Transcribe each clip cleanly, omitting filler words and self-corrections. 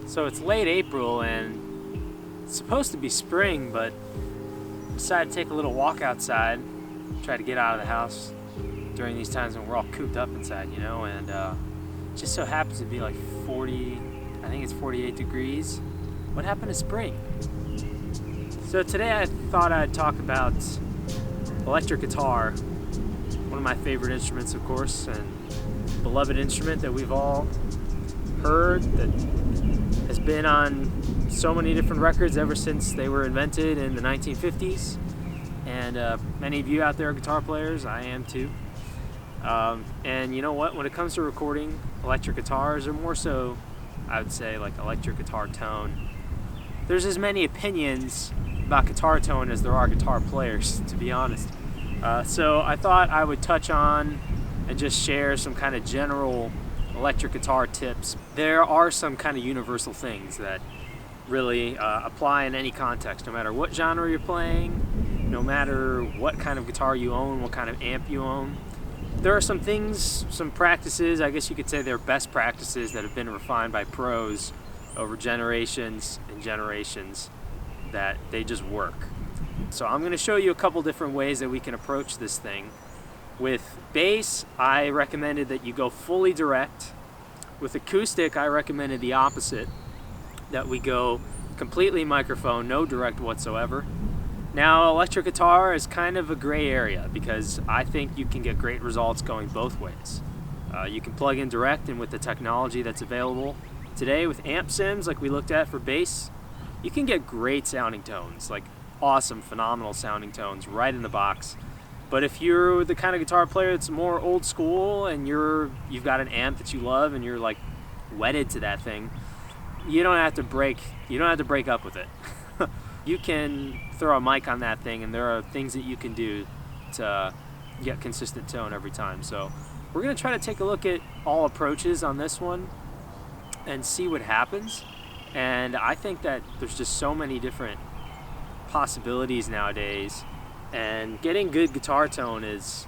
So it's late April and it's supposed to be spring, but I decided to take a little walk outside, try to get out of the house during these times when we're all cooped up inside, you know, and it just so happens to be like 40, I think it's 48 degrees. What happened to spring? So today I thought I'd talk about electric guitar, one of my favorite instruments, of course, and beloved instrument that we've all heard, that has been on so many different records ever since they were invented in the 1950s. And many of you out there are guitar players. I am too. And you know what? When it comes to recording electric guitars, or more so, I would say like electric guitar tone, there's as many opinions about guitar tone as there are guitar players, to be honest. So I thought I would touch on and just share some kind of general electric guitar tips. There are some kind of universal things that really apply in any context, no matter what genre you're playing, no matter what kind of guitar you own, what kind of amp you own. There are some things, some practices, I guess you could say they're best practices that have been refined by pros over generations and generations, that they just work. So I'm going to show you a couple different ways that we can approach this thing. With bass, I recommended that you go fully direct. With acoustic, I recommended the opposite, that we go completely microphone, no direct whatsoever. Now, electric guitar is kind of a gray area because I think you can get great results going both ways. You can plug in direct, and with the technology that's available today with amp sims like we looked at for bass, you can get great sounding tones, like awesome, phenomenal sounding tones right in the box. But if you're the kind of guitar player that's more old school and you've got an amp that you love and you're like wedded to that thing, you don't have to break up with it. You can throw a mic on that thing, and there are things that you can do to get consistent tone every time. So we're going to try to take a look at all approaches on this one and see what happens. And I think that there's just so many different possibilities nowadays, and getting good guitar tone is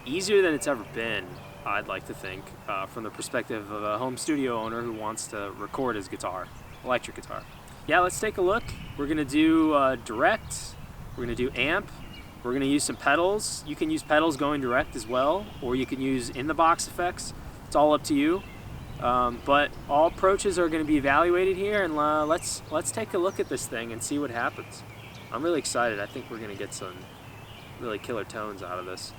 easier than it's ever been, I'd like to think, from the perspective of a home studio owner who wants to record his guitar, electric guitar. Yeah, let's take a look. We're going to do direct, we're going to do amp, we're going to use some pedals. You can use pedals going direct as well, or you can use in-the-box effects. It's all up to you. But all approaches are going to be evaluated here, and let's take a look at this thing and see what happens. I'm really excited. I think we're going to get some really killer tones out of this.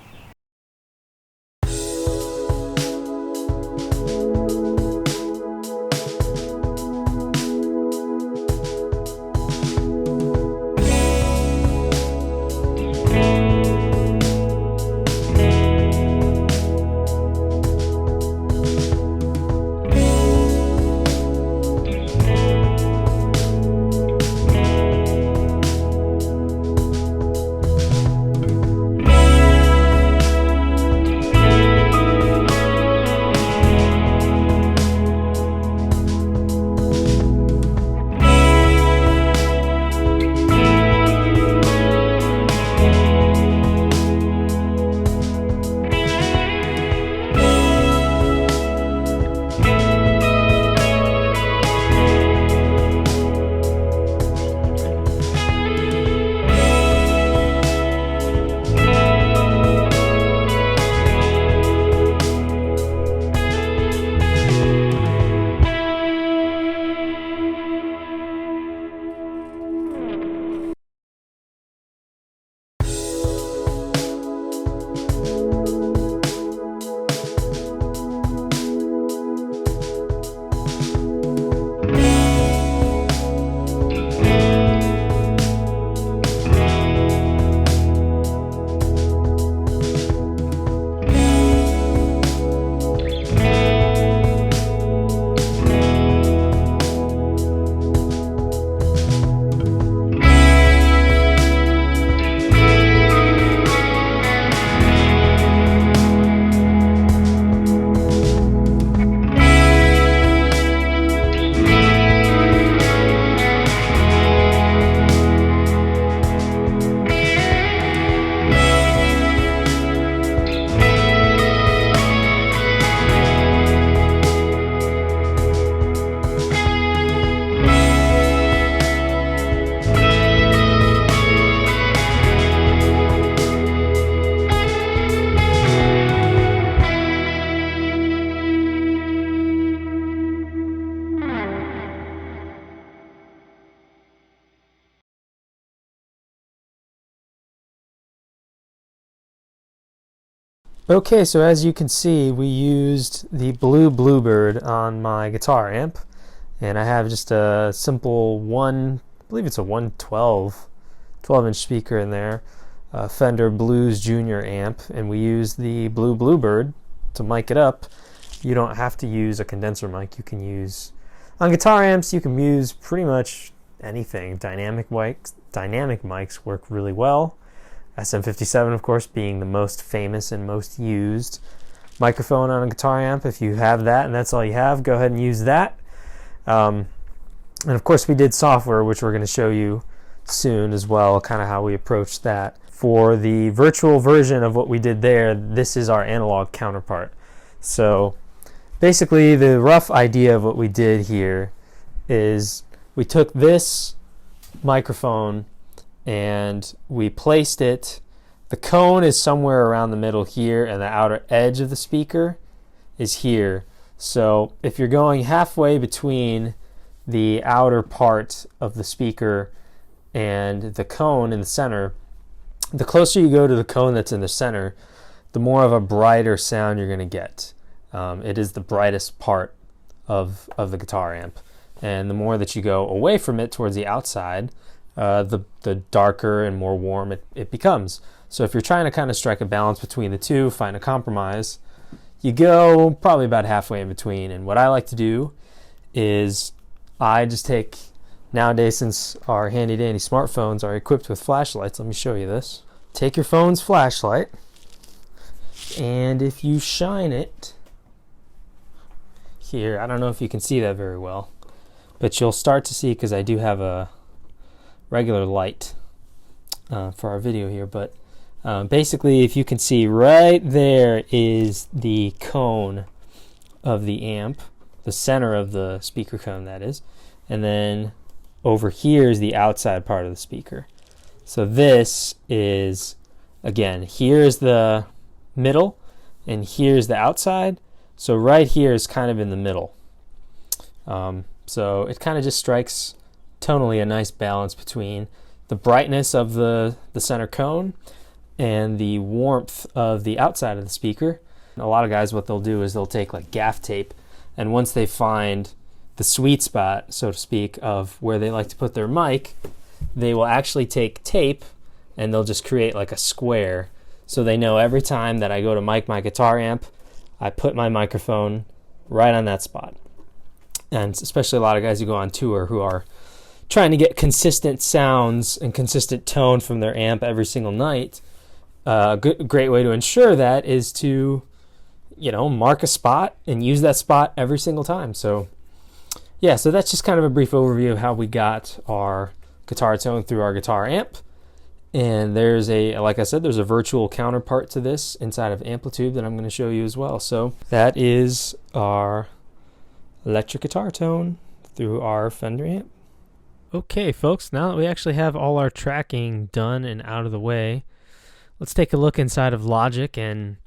Okay, so as you can see, we used the Blue Bluebird on my guitar amp, and I have just a simple I believe it's a 12-inch speaker in there, Fender Blues Junior amp, and we use the Blue Bluebird to mic it up. You don't have to use a condenser mic. You can use, on guitar amps, you can use pretty much anything. Dynamic mics work really well. SM57, of course, being the most famous and most used microphone on a guitar amp. If you have that and that's all you have, go ahead and use that. And of course, we did software, which we're going to show you soon as well, kind of how we approached that. For the virtual version of what we did there, this is our analog counterpart. So basically, the rough idea of what we did here is we took this microphone and we placed it. The cone is somewhere around the middle here, and the outer edge of the speaker is here. So if you're going halfway between the outer part of the speaker and the cone in the center, the closer you go to the cone that's in the center, the more of a brighter sound you're going to get. It is the brightest part of the guitar amp. And the more that you go away from it towards the outside, the darker and more warm it becomes. So if you're trying to kind of strike a balance between the two, find a compromise, you go probably about halfway in between. And what I like to do is I just take, nowadays since our handy dandy smartphones are equipped with flashlights, let me show you this. Take your phone's flashlight, and if you shine it here, I don't know if you can see that very well, but you'll start to see, because I do have a regular light for our video here, but basically if you can see right there is the cone of the amp, the center of the speaker cone, that is, and then over here is the outside part of the speaker. So this is, again, here's the middle and here's the outside, so right here is kind of in the middle. So it kind of just strikes tonally a nice balance between the brightness of the center cone and the warmth of the outside of the speaker. A lot of guys, what they'll do is they'll take like gaff tape, and once they find the sweet spot, so to speak, of where they like to put their mic, they will actually take tape and they'll just create like a square, so they know every time that I go to mic my guitar amp, I put my microphone right on that spot. And especially a lot of guys who go on tour who are trying to get consistent sounds and consistent tone from their amp every single night, a great way to ensure that is to, mark a spot and use that spot every single time. So yeah, so that's just kind of a brief overview of how we got our guitar tone through our guitar amp. And there's like I said, there's a virtual counterpart to this inside of Amplitude that I'm going to show you as well. So that is our electric guitar tone through our Fender amp. Okay, folks, now that we actually have all our tracking done and out of the way, let's take a look inside of Logic and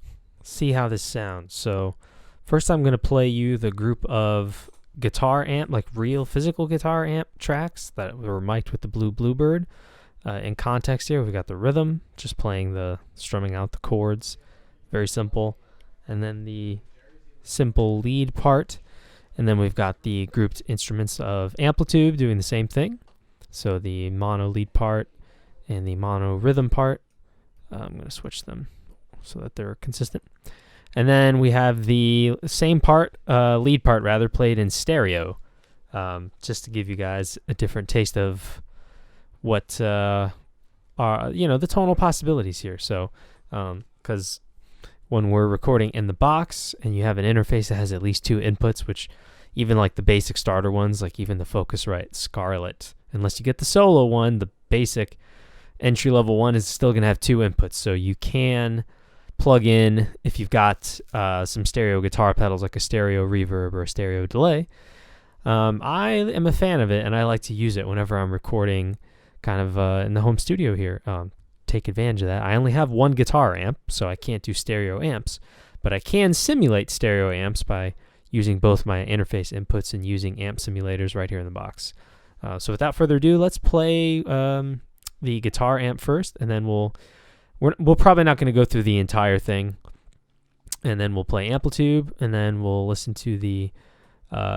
see how this sounds. So first I'm going to play you the group of guitar amp, like real physical guitar amp tracks that were mic'd with the Blue Bluebird. In context here, we've got the rhythm, just playing strumming out the chords, very simple. And then the simple lead part. And then we've got the grouped instruments of Amplitude doing the same thing. So the mono lead part and the mono rhythm part. I'm going to switch them so that they're consistent. And then we have the same part, lead part rather, played in stereo, just to give you guys a different taste of what are, the tonal possibilities here. So, because when we're recording in the box and you have an interface that has at least two inputs, which even like the basic starter ones, like even the Focusrite Scarlett, unless you get the solo one, the basic entry-level one is still going to have two inputs. So you can plug in, if you've got some stereo guitar pedals, like a stereo reverb or a stereo delay. I am a fan of it, and I like to use it whenever I'm recording kind of in the home studio here. Take advantage of that. I only have one guitar amp, so I can't do stereo amps, but I can simulate stereo amps by using both my interface inputs and using amp simulators right here in the box. So without further ado, let's play the guitar amp first, and then we're probably not going to go through the entire thing. and then we'll play amplitude, and then we'll listen to the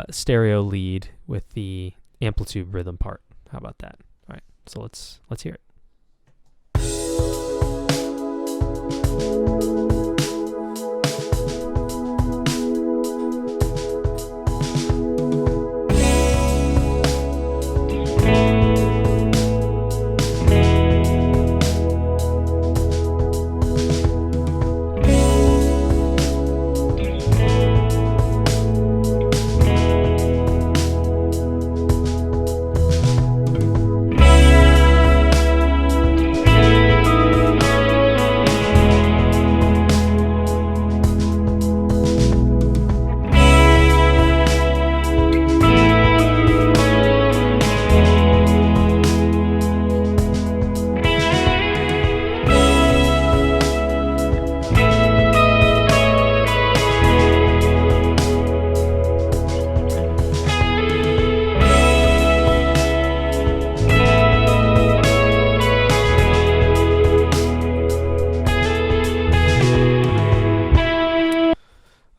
stereo lead with the amplitude rhythm part. How about that? All right, so let's hear it.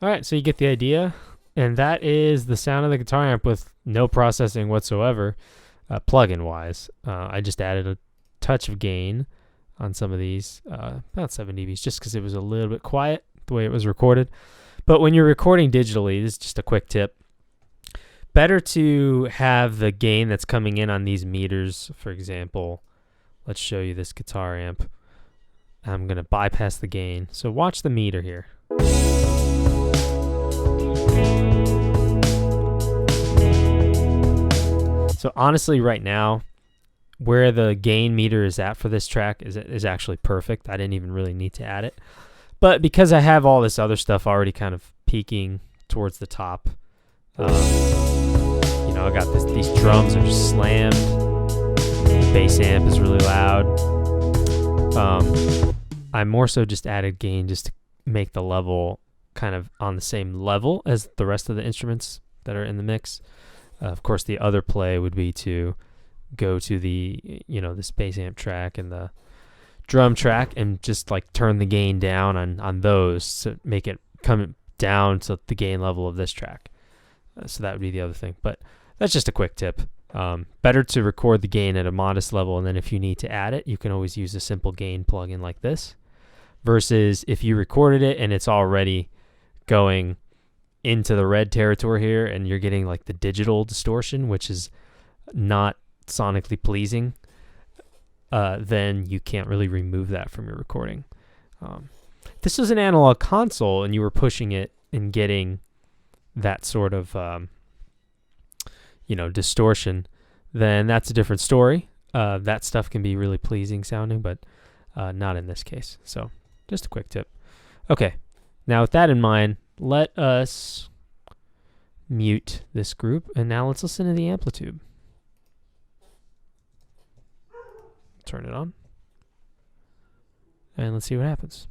All right, so you get the idea, and that is the sound of the guitar amp with no processing whatsoever, plug-in wise. I just added a touch of gain on some of these, about 7 dBs, just because it was a little bit quiet the way it was recorded. But when you're recording digitally, this is just a quick tip. Better to have the gain that's coming in on these meters. For example, let's show you this guitar amp. I'm going to bypass the gain. So watch the meter here. So honestly, right now, where the gain meter is at for this track is actually perfect. I didn't even really need to add it. But because I have all this other stuff already kind of peaking towards the top, I got these drums are just slammed. The bass amp is really loud. I more so just added gain just to make the level kind of on the same level as the rest of the instruments that are in the mix. Of course, the other play would be to go to the, this bass amp track and the drum track and just like turn the gain down on those to make it come down to the gain level of this track. So that would be the other thing. But that's just a quick tip. Better to record the gain at a modest level, and then if you need to add it, you can always use a simple gain plugin like this. Versus if you recorded it and it's already going into the red territory here and you're getting like the digital distortion, which is not sonically pleasing, then you can't really remove that from your recording. If this was an analog console and you were pushing it and getting that sort of distortion, then that's a different story. That stuff can be really pleasing sounding, but not in this case. So just a quick tip. Okay, now with that in mind, let us mute this group, and now let's listen to the amplitude. Turn it on, and let's see what happens.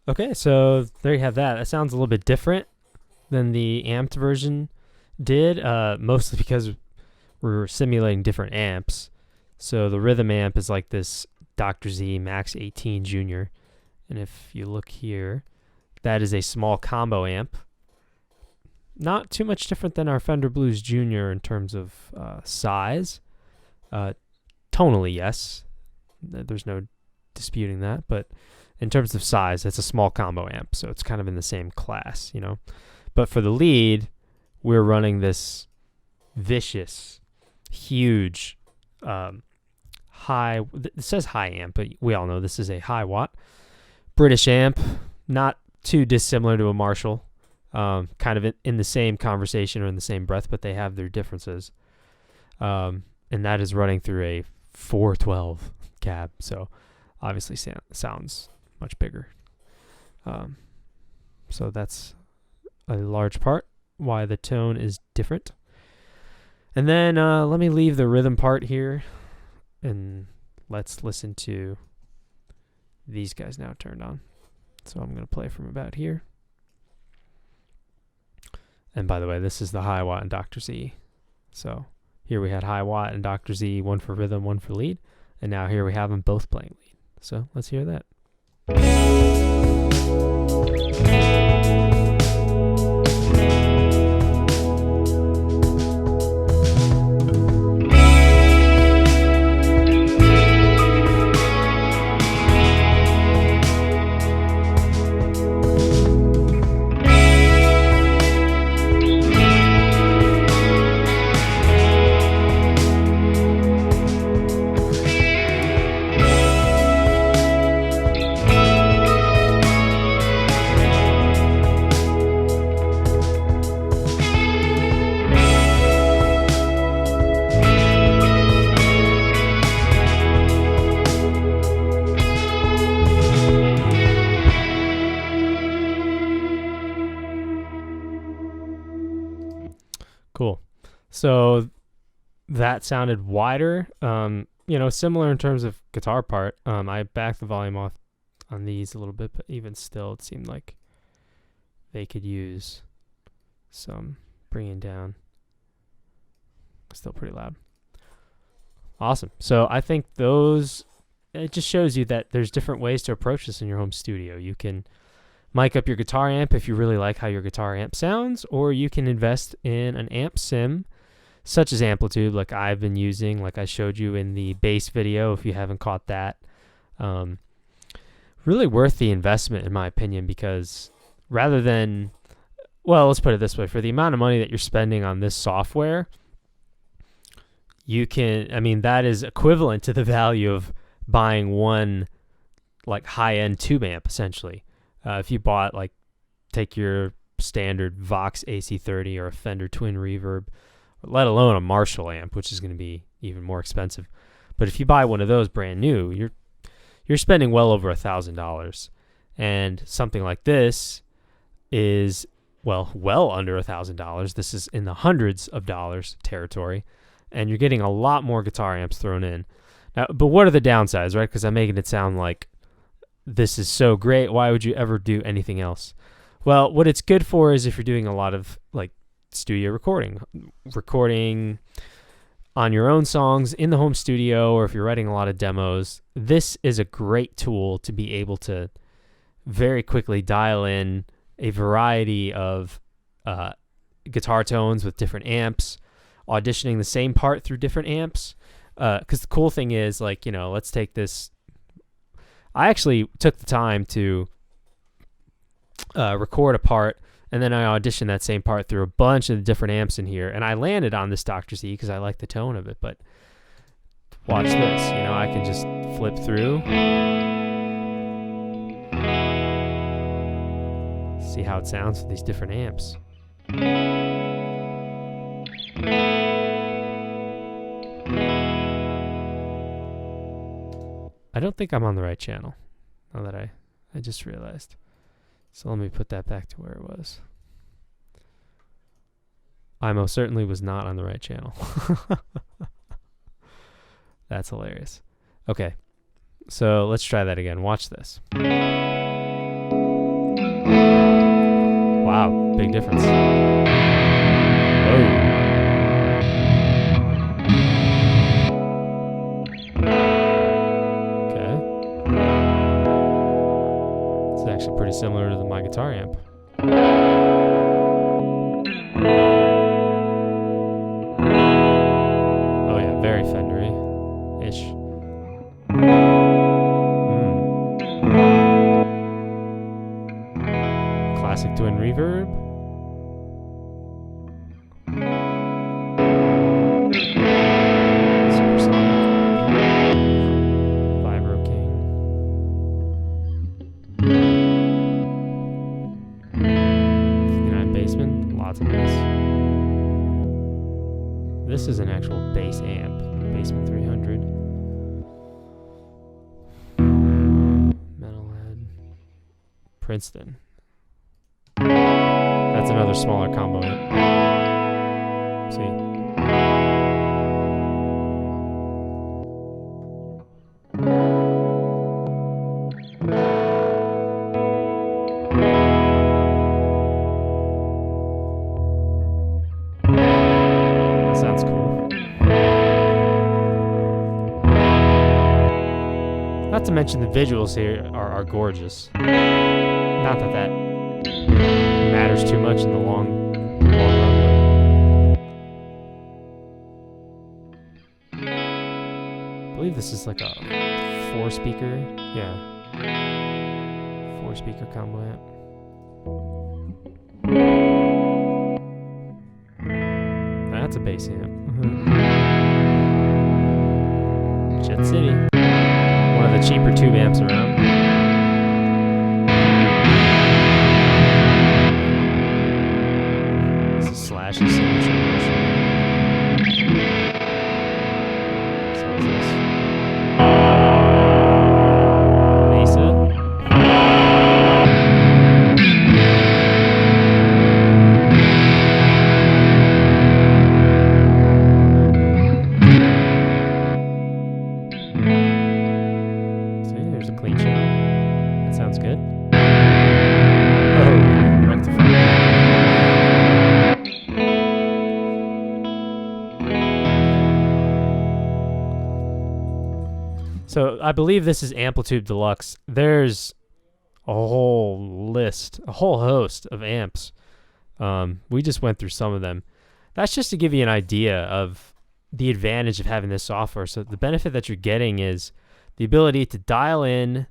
Okay, so there you have that. That sounds a little bit different than the amped version did, mostly because we're simulating different amps. So the rhythm amp is like this Dr. Z Max 18 Junior. And if you look here, that is a small combo amp. Not too much different than our Fender Blues Junior in terms of size. Tonally, yes. There's no disputing that. But in terms of size, it's a small combo amp, so it's kind of in the same class, you know. But for the lead, we're running this vicious, huge, high. It says high amp, but we all know this is a high watt British amp, not too dissimilar to a Marshall. Kind of in the same conversation or in the same breath, but they have their differences. And that is running through a 412 cab, so obviously sounds much bigger. So that's a large part why the tone is different. And then let me leave the rhythm part here, and let's listen to these guys now turned on. So I'm going to play from about here. And by the way, this is the high watt and Dr. Z. So here we had high watt and Dr. Z, one for rhythm, one for lead. And now here we have them both playing lead. So let's hear that. Cool. So that sounded wider, similar in terms of guitar part. I backed the volume off on these a little bit, but even still, it seemed like they could use some bringing down. Still pretty loud. Awesome. So I think it just shows you that there's different ways to approach this in your home studio. You can mic up your guitar amp if you really like how your guitar amp sounds, or you can invest in an amp sim such as Amplitude, like I've been using, like I showed you in the bass video if you haven't caught that. Really worth the investment in my opinion, because rather than, well, let's put it this way, for the amount of money that you're spending on this software, that is equivalent to the value of buying one like high-end tube amp essentially. If you bought, take your standard Vox AC30 or a Fender Twin Reverb, let alone a Marshall amp, which is going to be even more expensive. But if you buy one of those brand new, you're spending well over $1,000. And something like this is, well under $1,000. This is in the hundreds of dollars territory. And you're getting a lot more guitar amps thrown in. Now, but what are the downsides, right? Because I'm making it sound like this is so great, why would you ever do anything else? Well, what it's good for is if you're doing a lot of studio recording on your own songs in the home studio, or if you're writing a lot of demos, this is a great tool to be able to very quickly dial in a variety of guitar tones with different amps, auditioning the same part through different amps. Because the cool thing is, let's take this. I actually took the time to record a part, and then I auditioned that same part through a bunch of the different amps in here, and I landed on this Dr. Z because I like the tone of it. But watch this, I can just flip through, see how it sounds with these different amps. I don't think I'm on the right channel, now that I just realized. So let me put that back to where it was. I most certainly was not on the right channel. That's hilarious. Okay, so let's try that again. Watch this. Wow, big difference. Whoa. Actually pretty similar to my guitar amp. Twin reverb. Supersonic. Vibro King. 59 bassman. Lots of bass. This is an actual bass amp. Bassman 300. Metalhead. Princeton. That's another smaller combo amp. See? That sounds cool. Not to mention the visuals here are gorgeous. Not that that matters too much in the long run. I believe this is like a 4-speaker. Yeah. 4-speaker combo amp. That's a bass amp. Jet City. One of the cheaper tube amps around. This is Slash's signature version. So is this. Mesa. See, there's a clean channel. That sounds good. Oh, rectifier. So I believe this is Amplitude Deluxe. There's a whole list, a whole host of amps. We just went through some of them. That's just to give you an idea of the advantage of having this software. So the benefit that you're getting is the ability to dial in,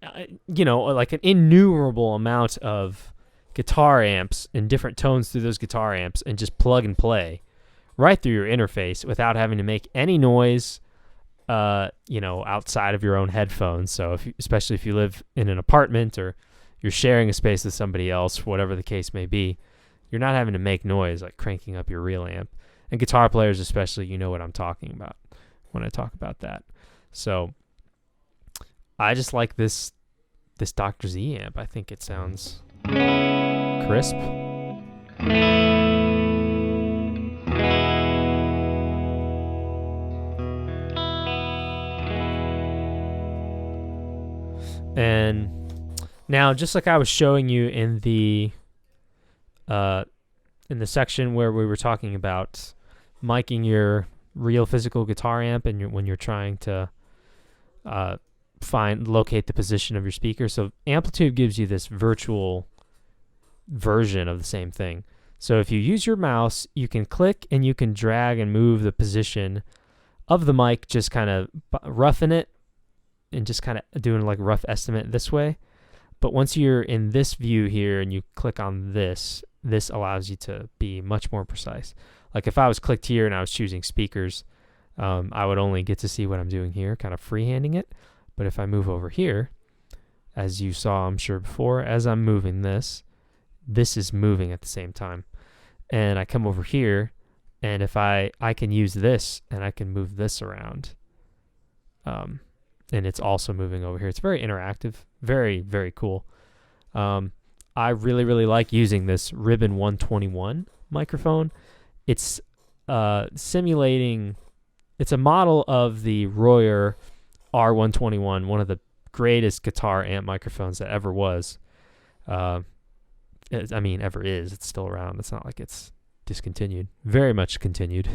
like an innumerable amount of guitar amps in different tones through those guitar amps and just plug and play right through your interface without having to make any noise, outside of your own headphones. So especially if you live in an apartment or you're sharing a space with somebody else, whatever the case may be, you're not having to make noise like cranking up your real amp. And guitar players especially, you know what I'm talking about when I talk about that. So I just like this Dr. Z amp. I think it sounds crisp. And now, just like I was showing you in the section where we were talking about miking your real physical guitar amp and when you're trying to locate the position of your speaker. So Amplitude gives you this virtual version of the same thing. So if you use your mouse, you can click and you can drag and move the position of the mic, just kind of roughing it and just kind of doing like a rough estimate this way. But once you're in this view here and you click on this allows you to be much more precise. Like if I was clicked here and I was choosing speakers, I would only get to see what I'm doing here, kind of freehanding it. But if I move over here, as you saw, I'm sure before, as I'm moving this is moving at the same time. And I come over here, and if I can use this and I can move this around, and it's also moving over here. It's very interactive, very, very cool. I really, really like using this Ribbon 121 microphone. It's simulating, it's a model of the Royer R121, one of the greatest guitar amp microphones that ever was. Ever is. It's still around. It's not like it's discontinued. Very much continued.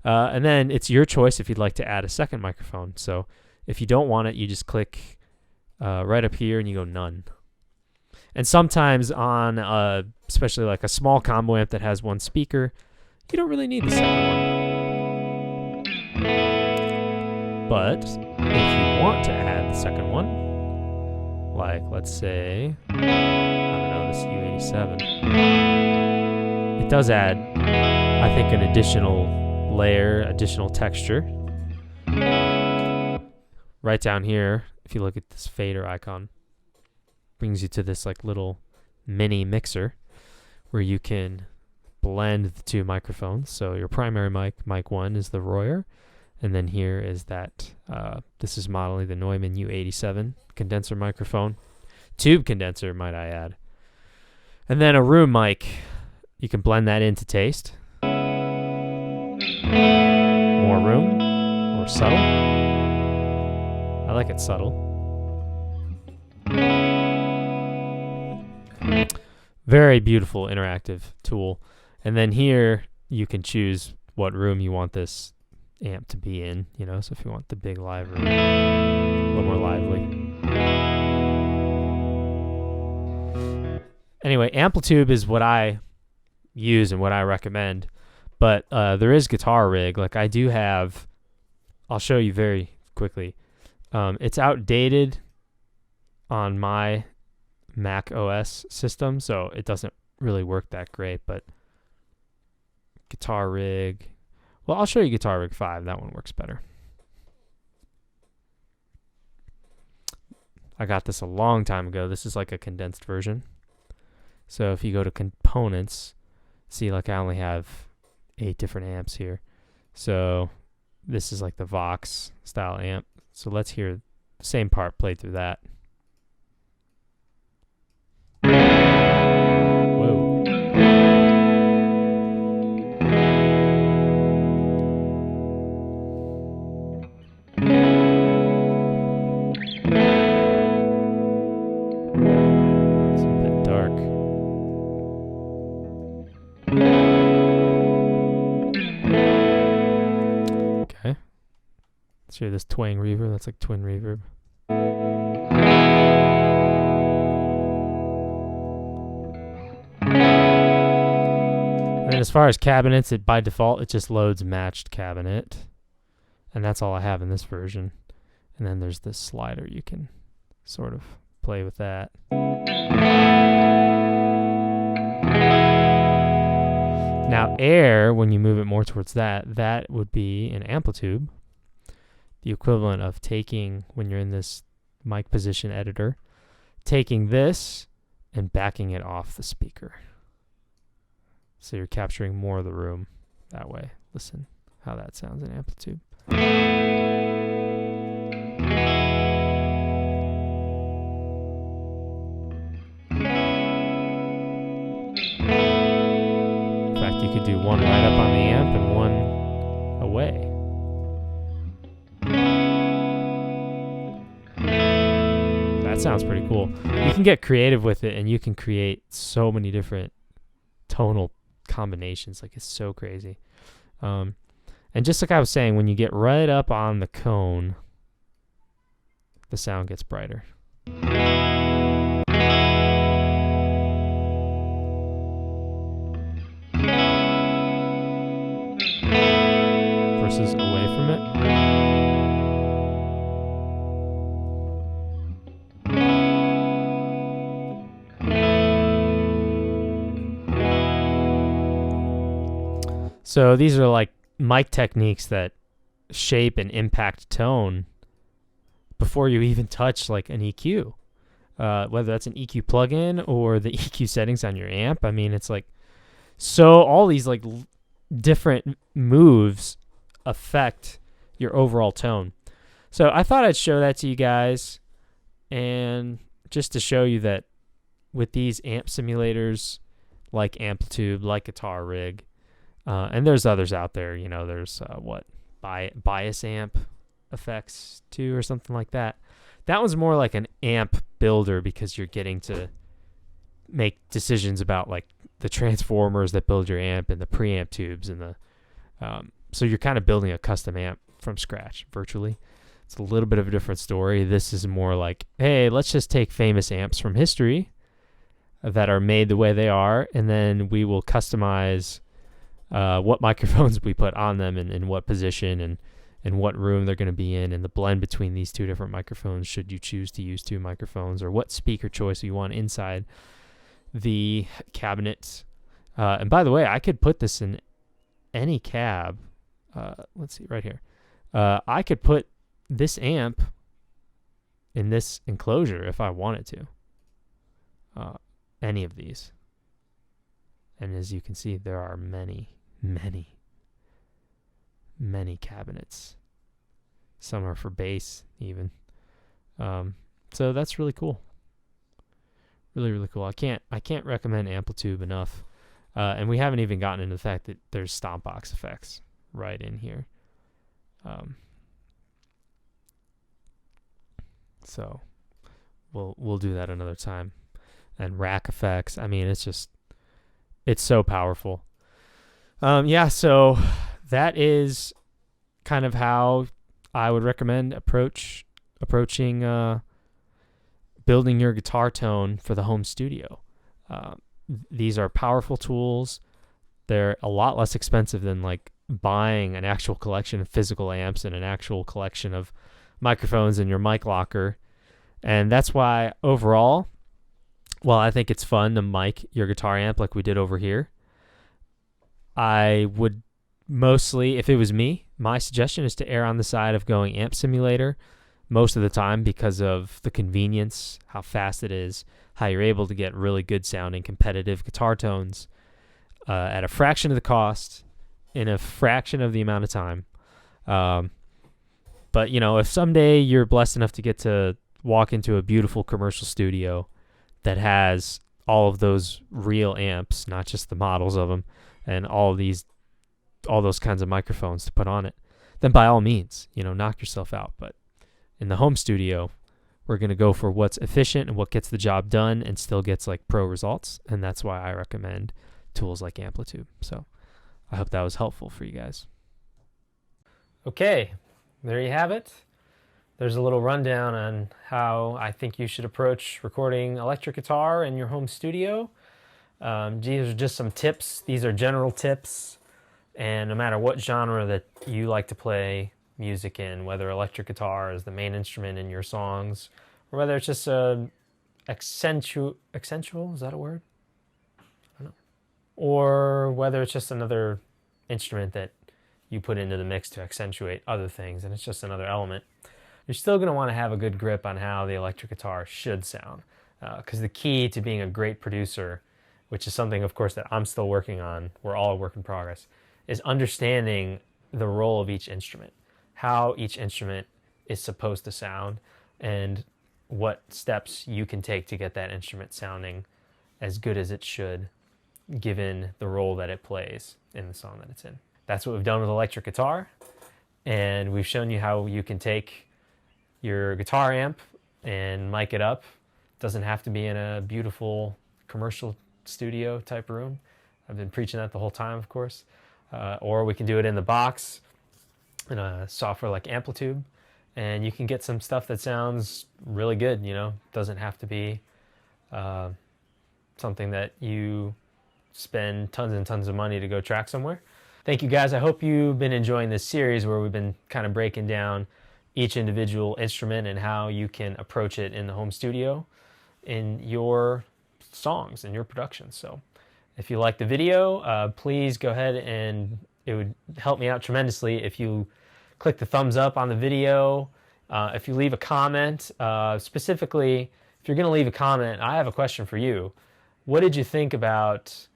And then it's your choice if you'd like to add a second microphone. So if you don't want it, you just click right up here and you go none. And sometimes on, especially like a small combo amp that has one speaker, you don't really need the second one. But if you want to add the second one, like let's say this U87. It does add, I think, an additional layer, additional texture. Right down here, if you look at this fader icon, brings you to this like little mini mixer where you can blend the two microphones. So your primary mic 1 is the Royer, and then here is that, this is modeling the Neumann U87 condenser microphone. Tube condenser, might I add. And then a room mic, you can blend that into taste. More room, or subtle. I like it subtle. Very beautiful interactive tool. And then here you can choose what room you want this amp to be in, you know, so if you want the big live room, a little more lively. Anyway, Amplitube is what I use and what I recommend, but there is Guitar Rig. Like I do have, I'll show you very quickly. It's outdated on my Mac OS system, so it doesn't really work that great, but Guitar Rig, well, I'll show you Guitar Rig 5. That one works better. I got this a long time ago. This is like a condensed version. So if you go to components, see like I only have 8 different amps here. So this is like the Vox style amp. So let's hear the same part played through that. Whoa. It's a bit dark. Okay. Let's hear this twang reverb. That's like twin reverb. And as far as cabinets, it by default, it just loads matched cabinet. And that's all I have in this version. And then there's this slider. You can sort of play with that. Now air, when you move it more towards that, that would be an Amplitube. The equivalent of taking, when you're in this mic position editor, taking this and backing it off the speaker. So you're capturing more of the room that way. Listen how that sounds in Amplitube. In fact, you could do one right up on the amp and one away. That sounds pretty cool. You can get creative with it, and you can create so many different tonal combinations. Like, it's so crazy. And just like I was saying, when you get right up on the cone, the sound gets brighter. Versus away from it. So these are like mic techniques that shape and impact tone before you even touch like an EQ. Whether that's an EQ plugin or the EQ settings on your amp. I mean, it's like, so all these like different moves affect your overall tone. So I thought I'd show that to you guys, and just to show you that with these amp simulators like Amplitube, like Guitar Rig, and there's others out there, you know, there's bias amp effects too, or something like that. That was more like an amp builder, because you're getting to make decisions about like the transformers that build your amp and the preamp tubes and the so you're kind of building a custom amp from scratch virtually. It's a little bit of a different story. This is more like, hey, let's just take famous amps from history that are made the way they are, and then we will customize what microphones we put on them and in what position and what room they're going to be in, and the blend between these two different microphones should you choose to use two microphones, or what speaker choice you want inside. the cabinet. And by the way, I could put this in any cab. Let's see, right here. I could put this amp in this enclosure if I wanted to. Any of these. And as you can see, there are many, many, many cabinets. Some are for bass, even. So that's really cool. Really, really cool. I can't recommend Amplitube enough. And we haven't even gotten into the fact that there's stomp box effects right in here. So we'll do that another time. And rack effects. I mean, it's so powerful. So that is kind of how I would recommend approaching building your guitar tone for the home studio. These are powerful tools. They're a lot less expensive than like buying an actual collection of physical amps and an actual collection of microphones in your mic locker. And that's why overall, while I think it's fun to mic your guitar amp like we did over here, I would mostly, if it was me, my suggestion is to err on the side of going amp simulator most of the time because of the convenience, how fast it is, how you're able to get really good sounding competitive guitar tones at a fraction of the cost in a fraction of the amount of time. But, if someday you're blessed enough to get to walk into a beautiful commercial studio that has all of those real amps, not just the models of them, and all those kinds of microphones to put on it, then by all means, knock yourself out. But in the home studio, we're going to go for what's efficient and what gets the job done and still gets like pro results. And that's why I recommend tools like Amplitube. So I hope that was helpful for you guys. Okay, there you have it. There's a little rundown on how I think you should approach recording electric guitar in your home studio. These are just some tips. These are general tips. And no matter what genre that you like to play music in, whether electric guitar is the main instrument in your songs, or whether it's just accentual, is that a word? I don't know. Or whether it's just another instrument that you put into the mix to accentuate other things, and it's just another element. You're still going to want to have a good grip on how the electric guitar should sound. Because the key to being a great producer, which is something, of course, that I'm still working on, we're all a work in progress, is understanding the role of each instrument, how each instrument is supposed to sound, and what steps you can take to get that instrument sounding as good as it should, given the role that it plays in the song that it's in. That's what we've done with electric guitar, and we've shown you how you can take your guitar amp and mic it up. It doesn't have to be in a beautiful commercial studio type room. I've been preaching that the whole time, of course. Or we can do it in the box in a software like Amplitube, and you can get some stuff that sounds really good. Doesn't have to be something that you spend tons and tons of money to go track somewhere. Thank you guys. I hope you've been enjoying this series where we've been kind of breaking down each individual instrument and how you can approach it in the home studio in your songs and your productions. So if you like the video, please go ahead, and it would help me out tremendously if you click the thumbs up on the video. If you leave a comment, specifically, if you're going to leave a comment, I have a question for you. What did you think about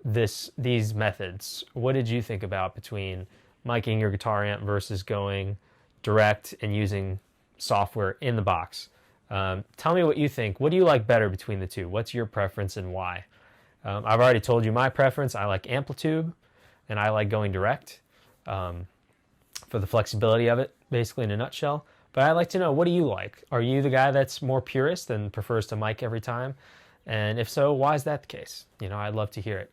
these methods? What did you think about between miking your guitar amp versus going direct and using software in the box? Tell me what you think. What do you like better between the two? What's your preference and why? I've already told you my preference. I like Amplitube, and I like going direct for the flexibility of it, basically in a nutshell. But I'd like to know, what do you like? Are you the guy that's more purist and prefers to mic every time? And if so, why is that the case? I'd love to hear it.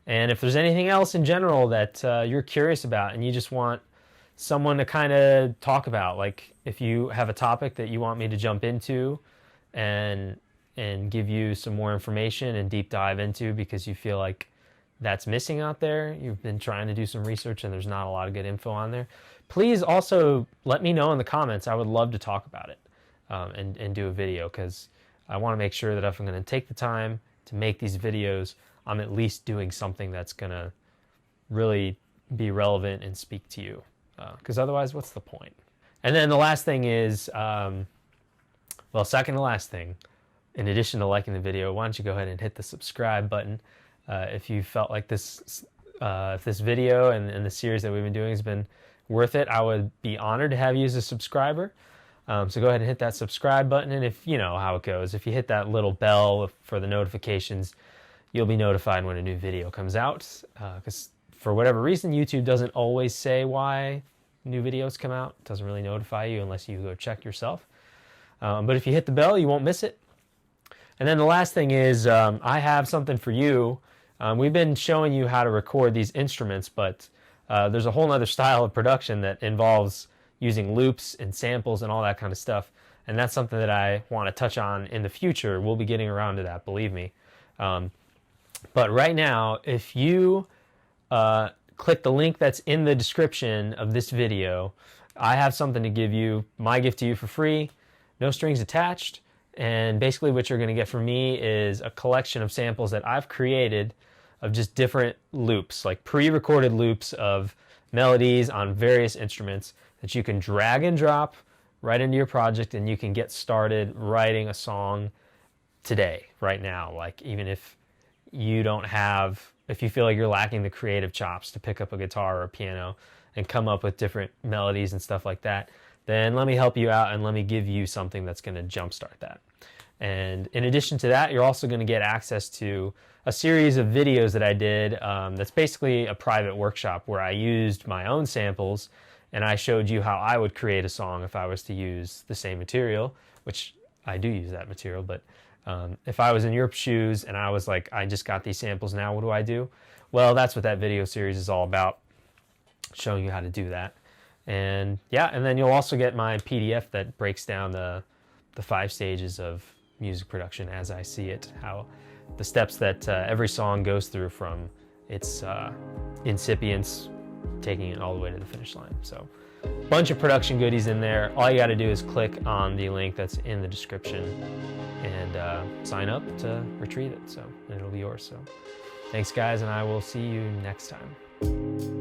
And if there's anything else in general that you're curious about and you just want someone to kind of talk about, like if you have a topic that you want me to jump into and give you some more information and deep dive into because you feel like that's missing out there, you've been trying to do some research and there's not a lot of good info on there, please also let me know in the comments. I would love to talk about it and do a video, because I want to make sure that if I'm going to take the time to make these videos, I'm at least doing something that's going to really be relevant and speak to you. Because otherwise, what's the point? And then the last thing is, second to last thing, in addition to liking the video, why don't you go ahead and hit the subscribe button if you felt like this, if this video and the series that we've been doing has been worth it. I would be honored to have you as a subscriber. So go ahead and hit that subscribe button, and if you know how it goes, if you hit that little bell for the notifications, you'll be notified when a new video comes out. Because for whatever reason, YouTube doesn't always say why new videos come out. It doesn't really notify you unless you go check yourself. But if you hit the bell, you won't miss it. And then the last thing is, I have something for you. We've been showing you how to record these instruments, but there's a whole other style of production that involves using loops and samples and all that kind of stuff. And that's something that I want to touch on in the future. We'll be getting around to that, believe me. But right now, if you click the link that's in the description of this video, I have something to give you, my gift to you for free, no strings attached. And basically what you're going to get from me is a collection of samples that I've created of just different loops, like pre-recorded loops of melodies on various instruments that you can drag and drop right into your project, and you can get started writing a song today, right now. Like, even if you don't have, if you feel like you're lacking the creative chops to pick up a guitar or a piano and come up with different melodies and stuff like that, then let me help you out and let me give you something that's going to jumpstart that. And in addition to that, you're also going to get access to a series of videos that I did that's basically a private workshop where I used my own samples and I showed you how I would create a song if I was to use the same material, which I do use that material, but if I was in your shoes and I was like, I just got these samples now, what do I do? Well, that's what that video series is all about, showing you how to do that. And yeah, and then you'll also get my PDF that breaks down the 5 stages of music production as I see it, how the steps that every song goes through from its incipience, taking it all the way to the finish line. So a bunch of production goodies in there. All you got to do is click on the link that's in the description and sign up to retrieve it. So and it'll be yours. So thanks guys, and I will see you next time.